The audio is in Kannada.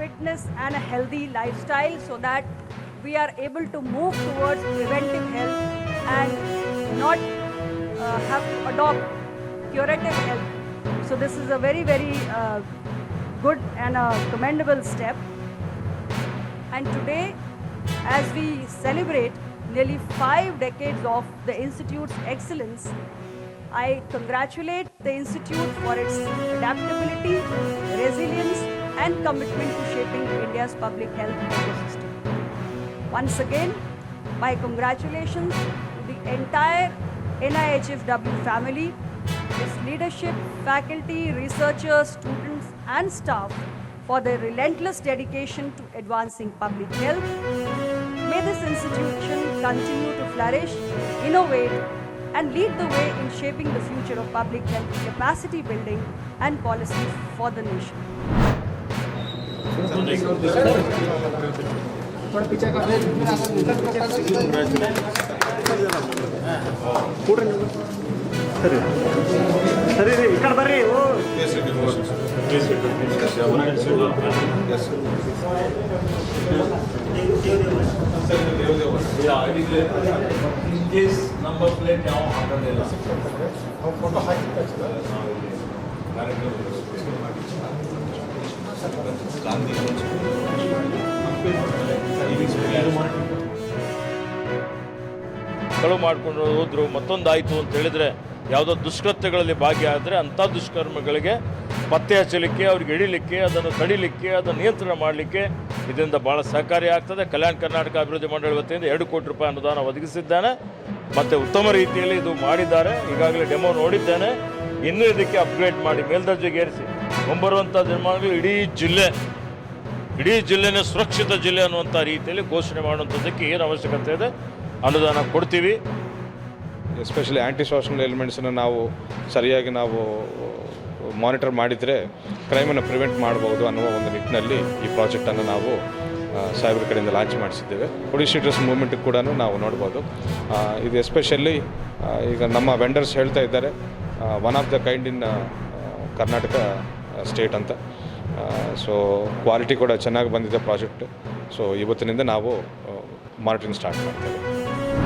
fitness and a healthy lifestyle so that we are able to move towards preventive health and not have to adopt curative health. So this is a very, very good and a commendable step. And today, as we celebrate nearly 5 decades of the Institute's excellence, I congratulate the Institute for its adaptability, resilience, and commitment to shaping India's public health ecosystem. Once again, my congratulations to the entire NIHFW family, its leadership, faculty, researchers, students, and staff for their relentless dedication to advancing public health. May this institution continue to flourish, innovate, and lead the way in shaping the future of public health capacity building and policy for the nation. Number plate ಯಾವ ಹಾಕೋದಿಲ್ಲ ಕಳು ಮಾಡ್ಕೊಂಡು ಹೋದ್ರು ಮತ್ತೊಂದಾಯಿತು ಅಂತ ಹೇಳಿದರೆ ಯಾವುದೋ ದುಷ್ಕೃತ್ಯಗಳಲ್ಲಿ ಭಾಗಿಯಾದರೆ ಅಂಥ ದುಷ್ಕರ್ಮಗಳಿಗೆ ಪತ್ತೆ ಹಚ್ಚಲಿಕ್ಕೆ ಅವ್ರಿಗೆ ಹಿಡಿಲಿಕ್ಕೆ ಅದನ್ನು ತಡಿಲಿಕ್ಕೆ ಅದನ್ನು ನಿಯಂತ್ರಣ ಮಾಡಲಿಕ್ಕೆ ಇದರಿಂದ ಭಾಳ ಸಹಕಾರಿ ಆಗ್ತದೆ. ಕಲ್ಯಾಣ ಕರ್ನಾಟಕ ಅಭಿವೃದ್ಧಿ ಮಂಡಳಿ ವತಿಯಿಂದ 2 ಕೋಟಿ ರೂಪಾಯಿ ಅನುದಾನ ಒದಗಿಸಿದ್ದಾನೆ ಮತ್ತು ಉತ್ತಮ ರೀತಿಯಲ್ಲಿ ಇದು ಮಾಡಿದ್ದಾರೆ. ಈಗಾಗಲೇ ಡೆಮೋ ನೋಡಿದ್ದೇನೆ. ಇನ್ನೂ ಇದಕ್ಕೆ ಅಪ್ಗ್ರೇಡ್ ಮಾಡಿ ಮೇಲ್ದರ್ಜೆಗೇರಿಸಿ ಮುಂಬರುವಂಥ ದಿನಮಾನಗಳು ಇಡೀ ಜಿಲ್ಲೆನೇ ಸುರಕ್ಷಿತ ಜಿಲ್ಲೆ ಅನ್ನುವಂಥ ರೀತಿಯಲ್ಲಿ ಘೋಷಣೆ ಮಾಡುವಂಥದ್ದಕ್ಕೆ ಏನು ಅವಶ್ಯಕತೆ ಇದೆ ಅನುದಾನ ಕೊಡ್ತೀವಿ. ಎಸ್ಪೆಷಲಿ ಆ್ಯಂಟಿ ಸೋಷನಲ್ ಎಲಿಮೆಂಟ್ಸನ್ನು ನಾವು ಸರಿಯಾಗಿ ನಾವು ಮಾನಿಟರ್ ಮಾಡಿದರೆ ಕ್ರೈಮನ್ನು ಪ್ರಿವೆಂಟ್ ಮಾಡ್ಬೋದು ಅನ್ನುವ ಒಂದು ನಿಟ್ಟಿನಲ್ಲಿ ಈ ಪ್ರಾಜೆಕ್ಟನ್ನು ನಾವು ಸಾಹೇಬ್ರ ಕಡೆಯಿಂದ ಲಾಂಚ್ ಮಾಡಿಸಿದ್ದೇವೆ. ಪೊಲೀಸ್ ಶೀಟರ್ಸ್ ಮೂವ್ಮೆಂಟಿಗೆ ಕೂಡ ನಾವು ನೋಡ್ಬೋದು. ಇದು ಎಸ್ಪೆಷಲಿ ಈಗ ನಮ್ಮ ವೆಂಡರ್ಸ್ ಹೇಳ್ತಾ ಇದ್ದಾರೆ one of the kind in Karnataka state ಅಂತ. ಸೊ ಕ್ವಾಲಿಟಿ ಕೂಡ ಚೆನ್ನಾಗಿ ಬಂದಿದೆ ಪ್ರಾಜೆಕ್ಟ್. ಸೊ ಇವತ್ತಿನಿಂದ ನಾವು ಮಾನಿಟರಿಂಗ್ ಸ್ಟಾರ್ಟ್ ಮಾಡ್ತೇವೆ.